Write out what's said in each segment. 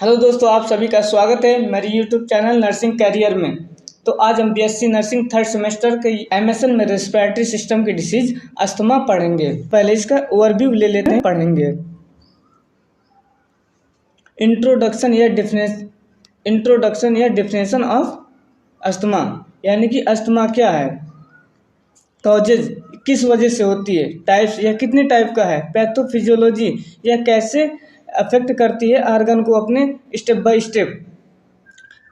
Hello दोस्तों, आप सभी का स्वागत है मेरे यूट्यूब चैनल नर्सिंग कैरियर में। तो आज हम बीएससी नर्सिंग थर्ड सेमेस्टर के एमएसएन में रेस्पिरेटरी सिस्टम की डिसीज अस्थमा पढ़ेंगे। पहले इसका ओवरव्यू ले लेते हैं। पढ़ेंगे इंट्रोडक्शन या डिफिनेशन ऑफ अस्थमा, यानी कि अस्थमा क्या है, कॉजेज किस वजह से होती है, टाइप्स या कितने टाइप का है, पैथोफिजियोलॉजी या कैसे अफेक्ट करती है आर्गन को अपने step by step,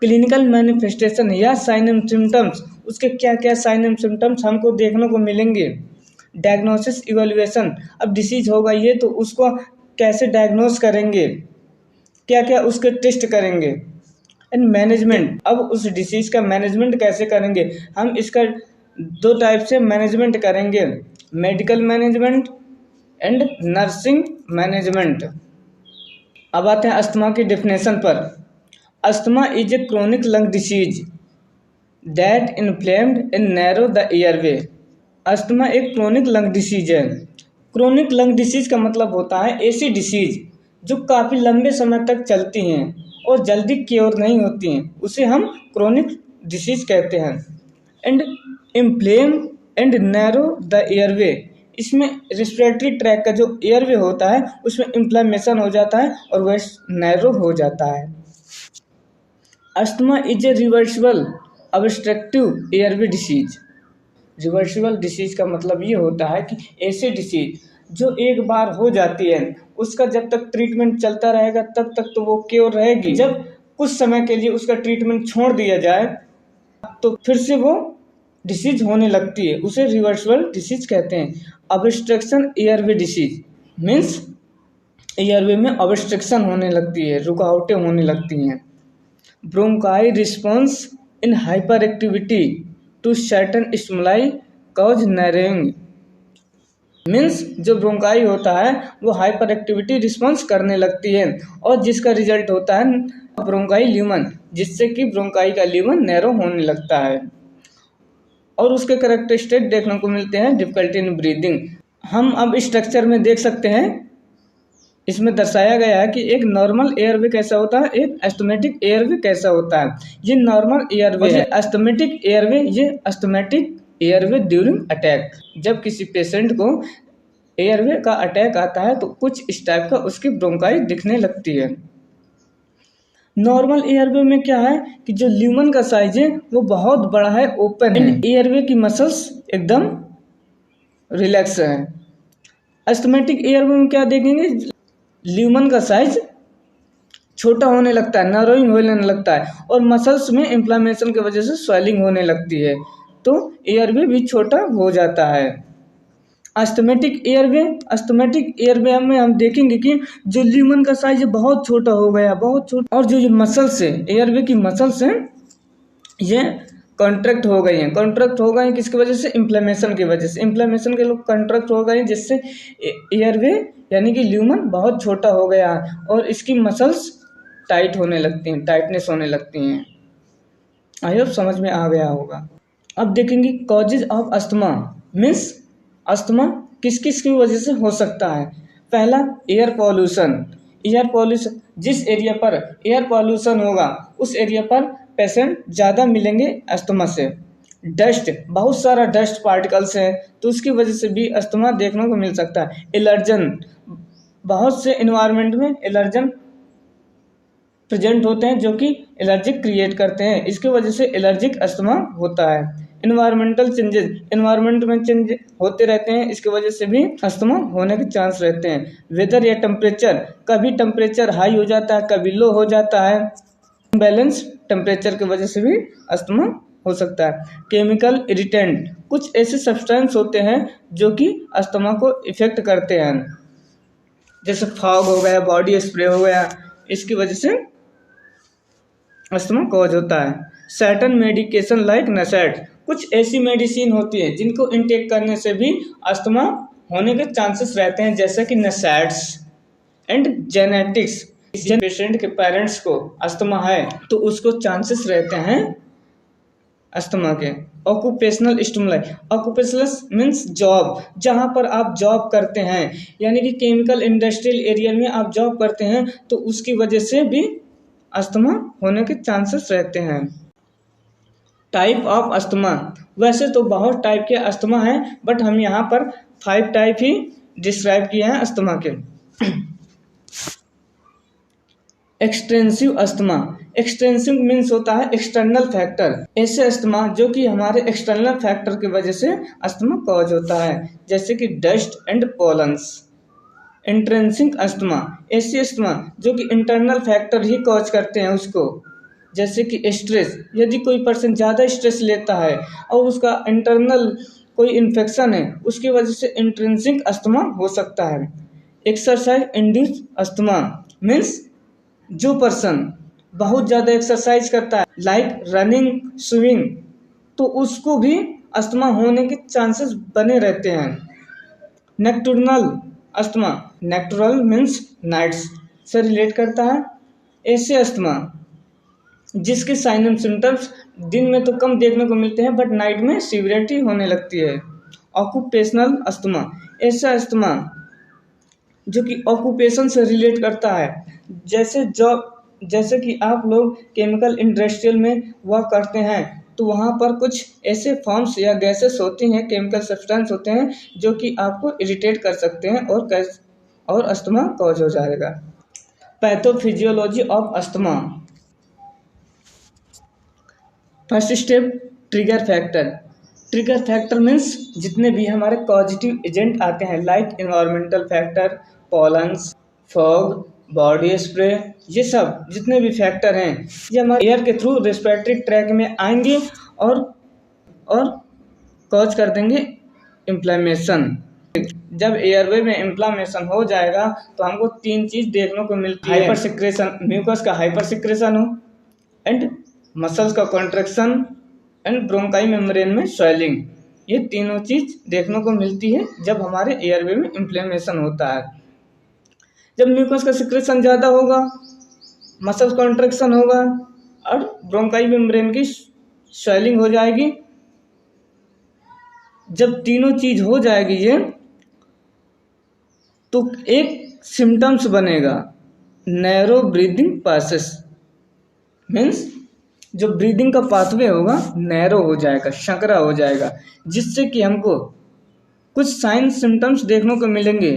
clinical manifestation या साइन एंड सिम्टम्स, उसके क्या क्या साइन एंड सिम्टम्स हमको देखने को मिलेंगे, डायग्नोसिस इवैल्यूएशन, अब डिसीज होगा ये तो उसको कैसे डायग्नोस करेंगे, क्या क्या उसके टेस्ट करेंगे, एंड मैनेजमेंट, अब उस डिसीज का मैनेजमेंट कैसे करेंगे। हम इसका दो टाइप से मैनेजमेंट करेंगे, medical management and nursing management. अब आते हैं अस्थमा की डेफिनेशन पर। Asthma is a chronic lung disease that inflamed and narrow the airway. Asthma एक क्रोनिक लंग डिसीज है। क्रोनिक लंग डिसीज का मतलब होता है ऐसी डिसीज जो काफ़ी लंबे समय तक चलती हैं और जल्दी क्योर नहीं होती हैं, उसे हम क्रोनिक डिसीज कहते हैं। And inflame and narrow the airway, इसमें रेस्पिरेटरी ट्रैक का जो एयरवे होता है उसमें इन्फ्लेमेशन हो जाता है और वह नैरो हो जाता है। Asthma is a reversible obstructive airway disease. Reversible disease का मतलब ये होता है कि ऐसे डिसीज जो एक बार हो जाती है उसका जब तक ट्रीटमेंट चलता रहेगा तब तक तो वो क्योर रहेगी, जब कुछ समय के लिए उसका ट्रीटमेंट छोड़ दिया जाए तो फिर से वो डिसीज होने लगती है, उसे रिवर्सिबल डिसीज कहते हैं। Obstruction airway disease means airway में ऑब्स्ट्रक्शन होने लगती है, रुकावटें होने लगती हैं। Bronchi response in hyper activity to certain stimuli cause narrowing, means जो ब्रोंकाई होता है वो हाइपर एक्टिविटी रिस्पॉन्स करने लगती है और जिसका रिजल्ट होता है ब्रोंकाई ल्यूमन, जिससे कि ब्रोंकाई का ल्यूमन नैरो होने लगता है। और उसके कैरेक्टरिस्टिक देखने को मिलते हैं डिफिकल्टी इन ब्रीदिंग। हम अब स्ट्रक्चर में देख सकते हैं, इसमें दर्शाया गया है कि एक नॉर्मल एयरवे कैसा होता है, एक अस्थमैटिक एयरवे कैसा होता है। ये नॉर्मल एयरवे है। अस्थमैटिक एयरवे, ये अस्थमैटिक एयरवे ड्यूरिंग अटैक, जब किसी पेशेंट को एयरवे का अटैक आता है तो कुछ इस टाइप का उसकी ब्रोंकाई दिखने लगती है। नॉर्मल एयरवे में क्या है कि जो ल्यूमन का साइज है वो बहुत बड़ा है, ओपन है, एयरवे की मसल्स एकदम रिलैक्स है। अस्थमैटिक एयरवे में क्या देखेंगे, ल्यूमन का साइज छोटा होने लगता है, नैरोइंग होने लगता है और मसल्स में इन्फ्लेमेशन की वजह से स्वेलिंग होने लगती है, तो एयरवे भी छोटा हो जाता है। अस्थमैटिक एयरवे में हम देखेंगे कि जो ल्यूमन का साइज बहुत छोटा हो गया, बहुत छोटा, और जो मसल्स है, एयरवे की मसल्स हैं, ये कॉन्ट्रैक्ट हो गई हैं। कॉन्ट्रैक्ट हो गए किसकी वजह से, इन्फ्लेमेशन की वजह से। इन्फ्लेमेशन के लोग कॉन्ट्रैक्ट हो गए जिससे एयरवे यानी कि ल्यूमन बहुत छोटा हो गया और इसकी मसल्स टाइट होने लगती हैं, टाइटनेस होने लगती हैं। आई होप समझ में आ गया होगा। अब देखेंगे causes of asthma, means asthma किस किस की वजह से हो सकता है। पहला, एयर पॉल्यूशन। जिस एरिया पर एयर पॉल्यूशन होगा उस एरिया पर पेशेंट ज़्यादा मिलेंगे अस्थमा से। डस्ट, बहुत सारा डस्ट पार्टिकल्स हैं तो उसकी वजह से भी अस्थमा देखने को मिल सकता है। एलर्जन, बहुत से इन्वायरमेंट में एलर्जन प्रेजेंट होते हैं जो कि एलर्जिक क्रिएट करते हैं, इसकी वजह से एलर्जिक अस्थमा होता है। इन्वायरमेंटल चेंजेस, इन्वायरमेंट में चेंज होते रहते हैं, इसकी वजह से भी अस्थमा होने के चांस रहते हैं। वेदर या टेम्परेचर, कभी टेम्परेचर हाई हो जाता है, कभी लो हो जाता है, बैलेंस टेम्परेचर की वजह से भी अस्थमा हो सकता है। केमिकल इरिटेंट, कुछ ऐसे सब्सटेंस होते हैं जो कि अस्थमा को इफेक्ट करते हैं, जैसे फॉग हो गया, बॉडी स्प्रे हो गया, इसकी वजह से अस्थमा कॉज होता है। सर्टेन मेडिकेशन लाइक नसेट, कुछ ऐसी मेडिसिन होती है जिनको इनटेक करने से भी अस्थमा होने के चांसेस रहते हैं, जैसे कि नसेट्स एंड जेनेटिक्स। किसी पेशेंट के पेरेंट्स को अस्थमा है तो उसको चांसेस रहते हैं अस्थमा के। Occupational stimuli, occupational means job, जहाँ पर आप जॉब करते हैं, यानी कि केमिकल इंडस्ट्रियल एरिया में आप जॉब करते हैं तो उसकी वजह से भी अस्थमा होने के चांसेस रहते हैं। टाइप ऑफ अस्थमा, वैसे तो बहुत टाइप के अस्थमा हैं, बट हम यहाँ पर 5 टाइप ही डिस्क्राइब किए हैं अस्थमा के। एक्सटेंसिव अस्थमा, एक्सटेंसिव मीन्स होता है एक्सटर्नल फैक्टर, ऐसे अस्थमा जो कि हमारे एक्सटर्नल फैक्टर की वजह से अस्थमा कॉज होता है, जैसे कि dust and pollens. Intrinsic asthma, ऐसी अस्थमा जो कि इंटरनल फैक्टर ही कॉज करते हैं उसको, जैसे कि स्ट्रेस, यदि कोई पर्सन ज़्यादा स्ट्रेस लेता है और उसका इंटरनल कोई इन्फेक्शन है, उसकी वजह से इंट्रिंसिक अस्थमा हो सकता है। एक्सरसाइज इंड्यूस अस्थमा मीन्स जो पर्सन बहुत ज़्यादा एक्सरसाइज करता है, लाइक रनिंग, स्विमिंग, तो उसको भी अस्थमा होने के चांसेस बने रहते हैं। नेक्टुरनल अस्थमा, नेक्टुरल मीन्स नाइट्स से रिलेट करता है। ऐसे अस्थमा जिसके साइन एंड सिम्टम्स दिन में तो कम देखने को मिलते हैं, बट नाइट में सीवियरिटी होने लगती है। ऑक्यूपेशनल अस्थमा, ऐसा अस्थमा जो कि ऑक्यूपेशन से रिलेट करता है, जैसे जॉब, जैसे कि आप लोग केमिकल इंडस्ट्रियल में वर्क करते हैं, तो वहाँ पर कुछ ऐसे फॉर्म्स या गैसेस होती हैं, केमिकल सब्सटेंस होते हैं जो कि आपको इरिटेट कर सकते हैं और अस्थमा कॉज हो जाएगा। Pathophysiology of asthma. First step, trigger factor. Trigger factor means जितने भी हमारे पॉजिटिव एजेंट आते हैं, like environmental factor, pollens, fog, body spray, ये सब जितने भी फैक्टर हैं ये हमारे एयर के थ्रू रेस्पिरेटरी ट्रैक में आएंगे और कॉज कर देंगे इन्फ्लेमेशन। जब एयरवे में इन्फ्लेमेशन हो जाएगा तो हमको 3 चीज़ देखने को मिलती है। हाइपर सिक्रेशन, म्यूकस का हाइपर सिक्रेशन हो, एंड मसल्स का कॉन्ट्रैक्शन, एंड ब्रोंकाई मेम्ब्रेन में स्वेलिंग। ये तीनों चीज़ देखने को मिलती है जब हमारे एयरवे में इन्फ्लेमेशन होता है। जब म्यूकस का सिक्रेशन ज़्यादा होगा, मसल कॉन्ट्रैक्शन होगा और ब्रोंकाई मेम्ब्रेन की स्वेलिंग हो जाएगी। जब तीनों चीज़ हो जाएगी ये, तो एक सिम्टम्स बनेगा, नैरो ब्रीदिंग पासेस, मीन्स जो ब्रीदिंग का पाथवे होगा नैरो हो जाएगा, संकरा हो जाएगा, जिससे कि हमको कुछ साइन सिम्टम्स देखने को मिलेंगे,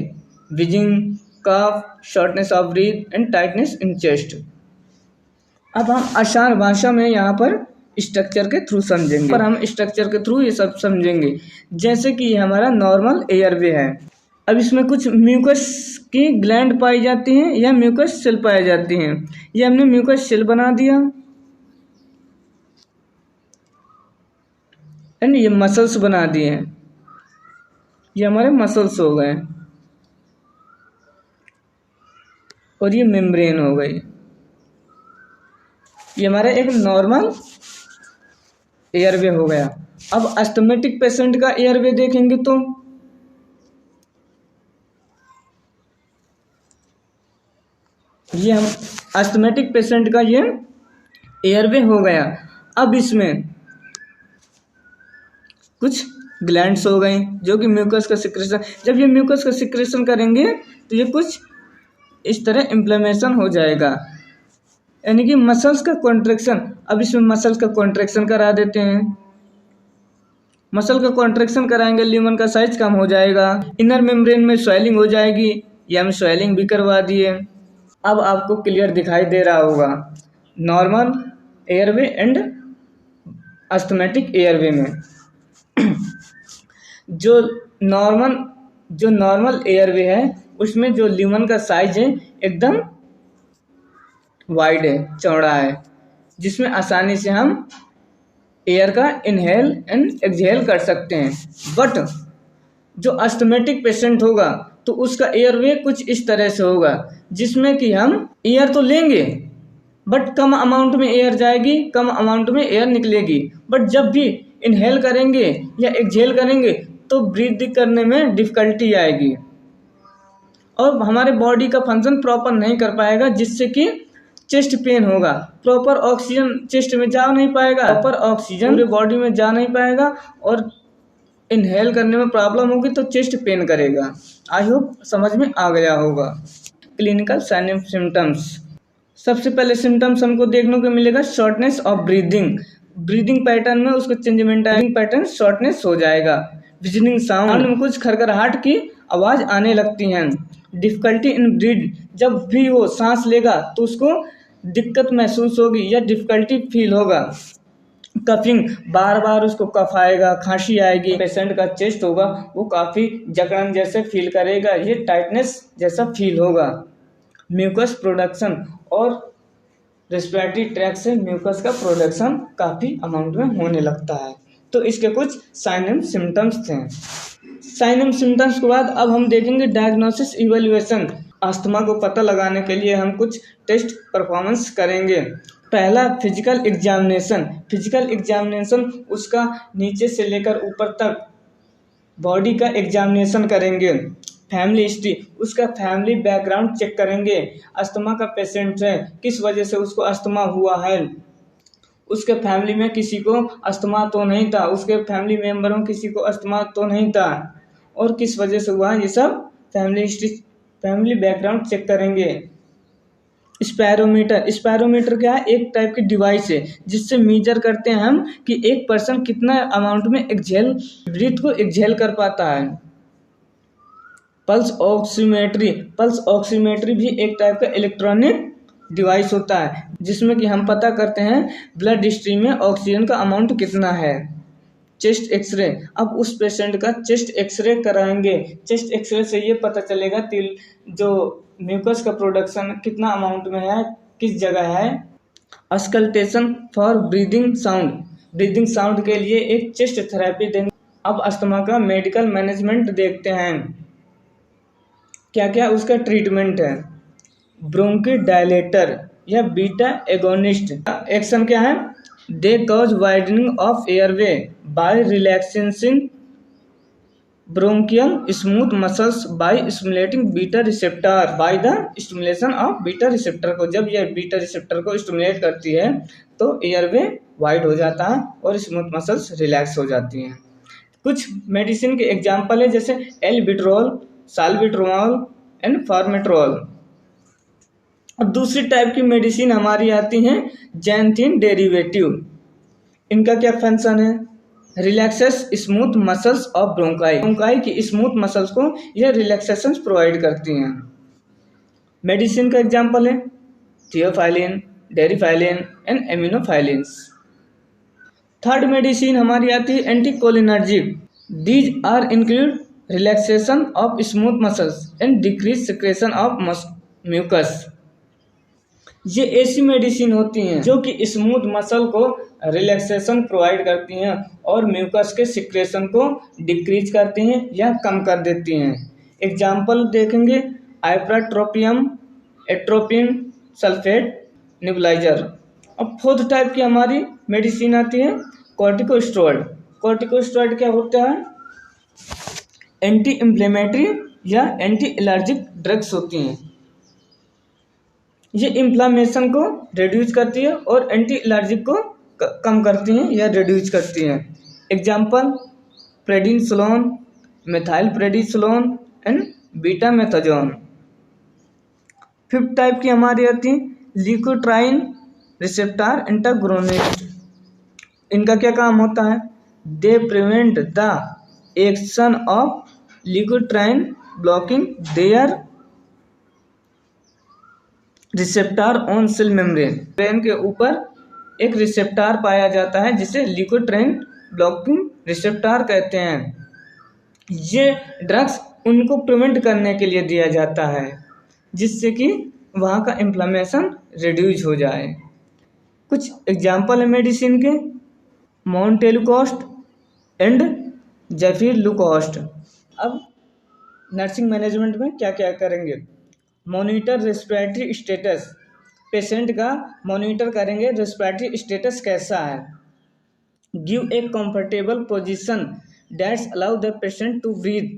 wheezing, cough, shortness of breath and tightness in chest. अब हम आसान भाषा में यहाँ पर स्ट्रक्चर के थ्रू समझेंगे, पर हम स्ट्रक्चर के थ्रू ये सब समझेंगे। जैसे कि ये हमारा नॉर्मल एयरवे है, अब इसमें कुछ म्यूकस की ग्लैंड पाई जाती हैं या म्यूकस सेल पाई जाती हैं। ये हमने म्यूकस सेल बना दिया, एंड ये मसल्स बना दिए हैं, ये हमारे मसल्स हो गए, और ये मेम्ब्रेन हो गई। ये हमारा एक नॉर्मल एयरवे हो गया। अब अस्थमेटिक पेशेंट का एयरवे देखेंगे तो ये हम अस्थमेटिक पेशेंट का ये एयरवे हो गया। अब इसमें कुछ ग्लैंड्स हो गई जो कि म्यूकस का सिक्रेशन, जब ये म्यूकस का सिक्रेशन करेंगे तो ये कुछ इस तरह इन्फ्लेमेशन हो जाएगा, यानी कि मसल्स का कॉन्ट्रैक्शन। अब इसमें मसल्स का कॉन्ट्रैक्शन करा देते हैं, मसल का कॉन्ट्रैक्शन कराएंगे, ल्यूमन का साइज कम हो जाएगा, इनर मेम्ब्रेन में स्वेलिंग हो जाएगी, ये हम स्वेलिंग भी करवा दिए। अब आपको क्लियर दिखाई दे रहा होगा normal airway and asthmatic airway में। जो नॉर्मल एयरवे है उसमें जो ल्यूमन का साइज है एकदम वाइड है, चौड़ा है, जिसमें आसानी से हम एयर का इनहेल एंड एक्सहेल कर सकते हैं। बट जो अस्थमेटिक पेशेंट होगा तो उसका एयरवे कुछ इस तरह से होगा, जिसमें कि हम एयर तो लेंगे बट कम अमाउंट में एयर जाएगी, कम अमाउंट में एयर निकलेगी। बट जब भी इनहेल करेंगे या एक्सहेल करेंगे तो ब्रीथ करने में डिफ़िकल्टी आएगी और हमारे बॉडी का फंक्शन प्रॉपर नहीं कर पाएगा, जिससे कि चेस्ट पेन होगा, प्रॉपर ऑक्सीजन चेस्ट में जा नहीं पाएगा, प्रॉपर ऑक्सीजन पूरे बॉडी में जा नहीं पाएगा और इनहेल करने में प्रॉब्लम होगी तो चेस्ट पेन करेगा। आई होप समझ में आ गया होगा। Clinical sign and symptoms. सबसे पहले सिम्टम्स हमको देखने को मिलेगा shortness of breathing. Breathing pattern में उसको चेंजमेंट आएगा, पैटर्न शॉर्टनेस हो जाएगा। विजनिंग साउंड में कुछ खरखराहट की आवाज आने लगती हैं। डिफिकल्टी इन ब्रीद, जब भी वो सांस लेगा तो उसको दिक्कत महसूस होगी या डिफिकल्टी फील होगा। कफिंग, बार बार उसको कफ आएगा, खांसी आएगी। पेशेंट का चेस्ट होगा वो काफ़ी जकड़न जैसे फील करेगा, ये टाइटनेस जैसा फील होगा। म्यूकस प्रोडक्शन, और रेस्पिरेटरी ट्रैक से म्यूकस का प्रोडक्शन काफ़ी अमाउंट में होने लगता है। तो इसके कुछ साइन एंड सिम्टम्स थे। साइन एंड सिम्टम्स के बाद अब हम देखेंगे डायग्नोसिस इवैल्यूएशन। अस्थमा को पता लगाने के लिए हम कुछ टेस्ट परफॉर्मेंस करेंगे। पहला फिजिकल एग्जामिनेशन। फिजिकल एग्जामिनेशन उसका नीचे से लेकर ऊपर तक बॉडी का एग्जामिनेशन करेंगे। फैमिली हिस्ट्री, उसका फैमिली बैकग्राउंड चेक करेंगे। अस्थमा का पेशेंट है, किस वजह से उसको अस्थमा हुआ है, उसके फैमिली में किसी को अस्थमा तो नहीं था, उसके फैमिली मेम्बरों में किसी को अस्थमा तो नहीं था, और किस वजह से हुआ, ये सब family history, family background check करेंगे। स्पैरोमीटर, स्पैरोमीटर क्या है, एक टाइप की डिवाइस है जिससे मेजर करते हैं हम कि एक पर्सन कितना अमाउंट में एक्सहेल, ब्रीथ को एक्सहेल कर पाता है। पल्स ऑक्सीमेट्री, पल्स ऑक्सीमेट्री भी एक टाइप का इलेक्ट्रॉनिक डिवाइस होता है जिसमें कि हम पता करते हैं ब्लड स्ट्रीम में ऑक्सीजन का अमाउंट कितना है। चेस्ट एक्सरे, अब उस पेशेंट का चेस्ट एक्सरे कराएंगे। चेस्ट एक्सरे से ये पता चलेगा जो म्यूकस का प्रोडक्शन कितना अमाउंट में है, किस जगह है। Auscultation for breathing sound, breathing sound के लिए एक चेस्ट थेरेपी देंगे। अब अस्थमा का मेडिकल मैनेजमेंट देखते हैं, क्या क्या उसका ट्रीटमेंट है। ब्रोंकोडायलेटर या बीटा एगोनिस्ट, एक्शन क्या है, they cause widening of airway by relaxation bronchial smooth muscles by stimulating beta receptor, by the stimulation of beta receptor को, जब यह बीटा रिसेप्टर को स्टिमुलेट करती है तो एयरवे वाइड हो जाता है और स्मूथ मसल्स रिलैक्स हो जाती हैं। कुछ मेडिसिन के एग्जाम्पल है जैसे एल्बिट्रोल, साल्बिट्रोल एंड फॉर्मेट्रोल। अब दूसरी टाइप की मेडिसिन हमारी आती हैं जैंथिन डेरिवेटिव। इनका क्या फंक्शन है, relaxes smooth muscles of bronchi, bronchi की स्मूथ मसल्स को यह रिलैक्सेशन प्रोवाइड करती हैं। मेडिसिन का एग्जाम्पल है theophylline, deriphylline and aminophyllines. Third medicine हमारी आती है anticholinergic. These are include relaxation of smooth muscles and decrease secretion of mucus. ये ऐसी मेडिसिन होती हैं जो कि स्मूथ मसल को रिलैक्सेशन प्रोवाइड करती हैं और म्यूकस के सिक्रेशन को डिक्रीज करती हैं या कम कर देती हैं। एग्जाम्पल देखेंगे आइप्राट्रोपियम, एट्रोपिन सल्फेट नेबुलाइजर। अब फोर्थ टाइप की हमारी मेडिसिन आती है कॉर्टिकोस्टेरॉइड। कॉर्टिकोस्टेरॉइड क्या होता है, एंटी इन्फ्लेमेटरी या एंटी एलर्जिक ड्रग्स होती हैं। ये इन्फ्लामेशन को रिड्यूस करती है और एंटी एलर्जिक को कम करती हैं या रिड्यूस करती हैं। Example prednisolone, methyl prednisolone and betamethasone. Fifth type की हमारी आती है ल्यूकोट्राइन रिसेप्टर एंटागोनिस्ट। इनका क्या काम होता है, they prevent the action of leukotriene blocking their receptor on cell membrane. Brain के ऊपर एक रिसेप्टर पाया जाता है जिसे ल्यूकोट्राइन ब्लॉकिंग रिसेप्टर कहते हैं। ये ड्रग्स उनको प्रिवेंट करने के लिए दिया जाता है जिससे कि वहाँ का इन्फ्लेमेशन रिड्यूस हो जाए। कुछ एग्जाम्पल है मेडिसिन के मोन्टेलुकोस्ट एंड जेफिरलुकोस्ट। अब नर्सिंग मैनेजमेंट में क्या क्या करेंगे, मॉनिटर रेस्पिरेटरी स्टेटस, पेशेंट का मॉनिटर करेंगे रेस्पिरेटरी स्टेटस कैसा है। Give a comfortable position that's allow the patient to breathe,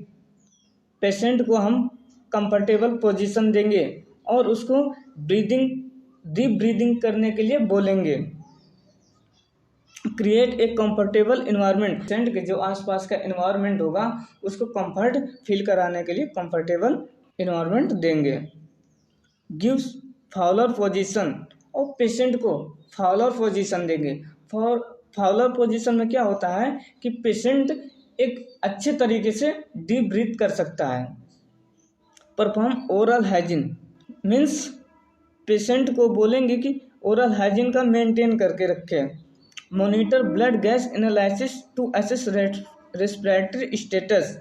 patient को हम कंफर्टेबल पोजीशन देंगे और उसको ब्रीदिंग, डीप ब्रीदिंग करने के लिए बोलेंगे। Create a comfortable environment, patient के जो आसपास का इन्वायरमेंट होगा उसको कंफर्ट फील कराने के लिए कंफर्टेबल इन्वायरमेंट देंगे। गिव्स फाउलर पोजीशन और पेशेंट को फाउलर पोजीशन देंगे। फाउलर पोजीशन में क्या होता है कि पेशेंट एक अच्छे तरीके से डीप ब्रीथ कर सकता है। Perform oral hygiene means patient को बोलेंगे कि ओरल हाइजीन का मेंटेन करके रखें। Monitor blood gas analysis to assess respiratory status,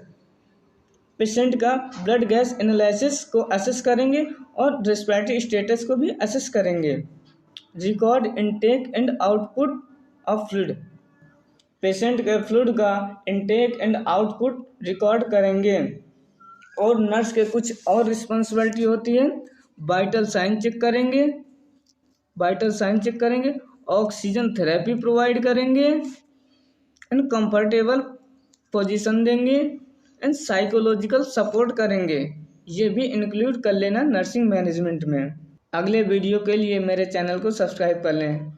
patient का ब्लड गैस एनालिसिस को असेस करेंगे और रेस्पिरेटरी स्टेटस को भी असेस करेंगे। Record intake and output of fluid, patient के फ्लूइड का इनटेक एंड आउटपुट रिकॉर्ड करेंगे। और नर्स के कुछ और रिस्पॉन्सिबिलिटी होती है, वाइटल साइन चेक करेंगे, ऑक्सीजन थेरेपी प्रोवाइड करेंगे एंड कंफर्टेबल पोजीशन देंगे एंड साइकोलॉजिकल सपोर्ट करेंगे। ये भी इंक्लूड कर लेना नर्सिंग मैनेजमेंट में। अगले वीडियो के लिए मेरे चैनल को सब्सक्राइब कर लें।